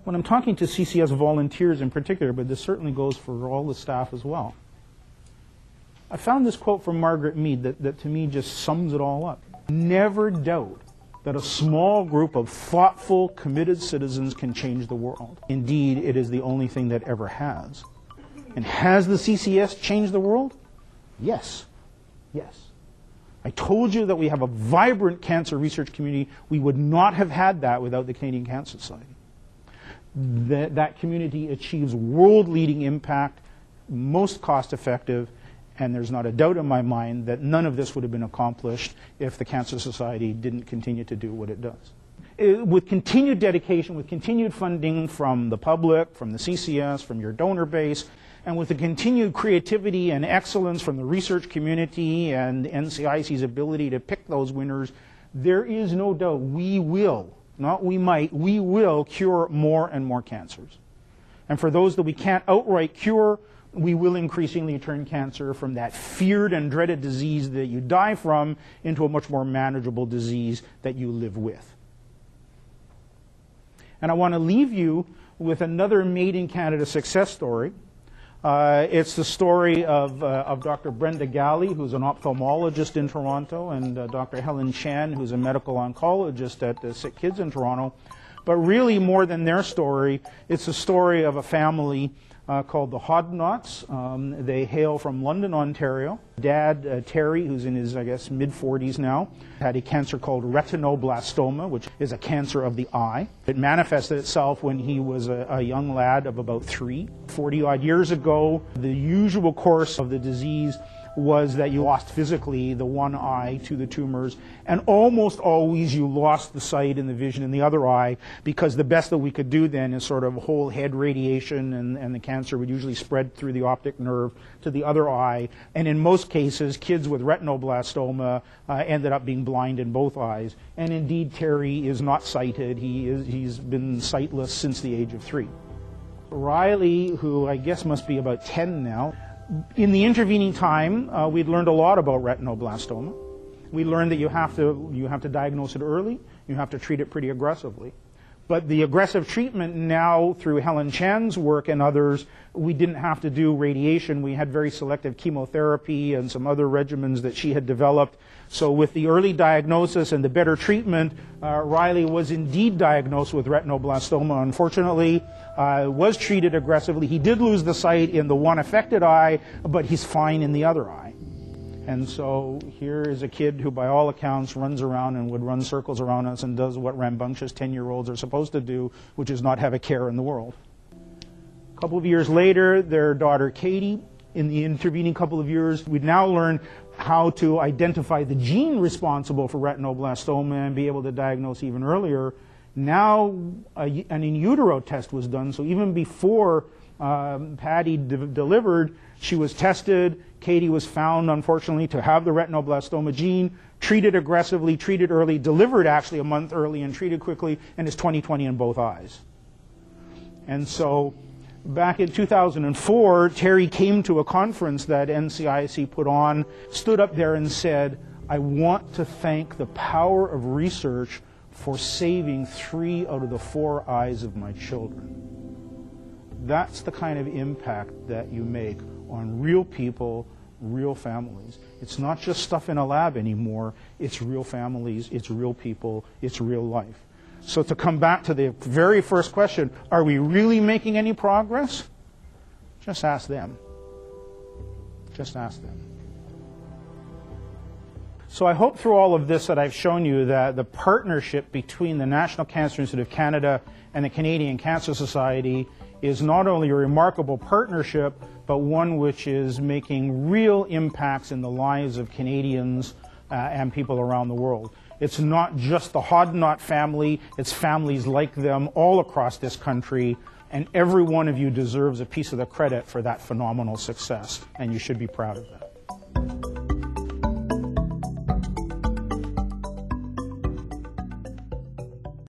When I'm talking to CCS volunteers in particular, but this certainly goes for all the staff as well, I found this quote from Margaret Mead that to me just sums it all up. Never doubt that a small group of thoughtful, committed citizens can change the world. Indeed, it is the only thing that ever has. And has the CCS changed the world? Yes. Yes. I told you that we have a vibrant cancer research community. We would not have had that without the Canadian Cancer Society. That community achieves world-leading impact, most cost-effective, and there's not a doubt in my mind that none of this would have been accomplished if the Cancer Society didn't continue to do what it does. With continued dedication, with continued funding from the public, from the CCS, from your donor base, and with the continued creativity and excellence from the research community and NCIC's ability to pick those winners, there is no doubt we will, not we might, we will cure more and more cancers. And for those that we can't outright cure, we will increasingly turn cancer from that feared and dreaded disease that you die from into a much more manageable disease that you live with. And I want to leave you with another Made in Canada success story. It's the story of Dr. Brenda Galley, who's an ophthalmologist in Toronto, and Dr. Helen Chan, who's a medical oncologist at Sick Kids in Toronto. But really, more than their story, it's the story of a family called the Wosnicks. They hail from London, Ontario. Dad, Terry, who's in his, I guess, mid-40s now, had a cancer called retinoblastoma, which is a cancer of the eye. It manifested itself when he was a young lad of about 3. 40-odd years ago, the usual course of the disease was that you lost physically the one eye to the tumors, and almost always you lost the sight and the vision in the other eye, because the best that we could do then is sort of whole head radiation, and the cancer would usually spread through the optic nerve to the other eye. And in most cases, kids with retinoblastoma ended up being blind in both eyes. And indeed, Terry is not sighted. He's been sightless since the age of 3. Riley, who I guess must be about 10 now, in the intervening time, we'd learned a lot about retinoblastoma. We learned that you have to diagnose it early. You have to treat it pretty aggressively. But the aggressive treatment now, through Helen Chan's work and others, we didn't have to do radiation. We had very selective chemotherapy and some other regimens that she had developed. So with the early diagnosis and the better treatment, Riley was indeed diagnosed with retinoblastoma. Unfortunately, was treated aggressively. He did lose the sight in the one affected eye, but he's fine in the other eye. And so here is a kid who, by all accounts, runs around and would run circles around us and does what rambunctious 10-year-olds are supposed to do, which is not have a care in the world. A couple of years later, their daughter Katie, in the intervening couple of years, we'd now learned how to identify the gene responsible for retinoblastoma and be able to diagnose even earlier. Now an in utero test was done, so even before Patty delivered, she was tested. Katie was found, unfortunately, to have the retinoblastoma gene, treated aggressively, treated early, delivered actually a month early and treated quickly, and is 20/20 in both eyes. And so back in 2004, Terry came to a conference that NCIC put on, stood up there and said, "I want to thank the power of research for saving 3 out of the 4 eyes of my children." That's the kind of impact that you make on real people, real families. It's not just stuff in a lab anymore. It's real families, it's real people, it's real life. So to come back to the very first question, are we really making any progress? Just ask them. Just ask them. So I hope through all of this that I've shown you that the partnership between the National Cancer Institute of Canada and the Canadian Cancer Society is not only a remarkable partnership, but one which is making real impacts in the lives of Canadians and people around the world. It's not just the Wosnick family, it's families like them all across this country, and every one of you deserves a piece of the credit for that phenomenal success, and you should be proud of that.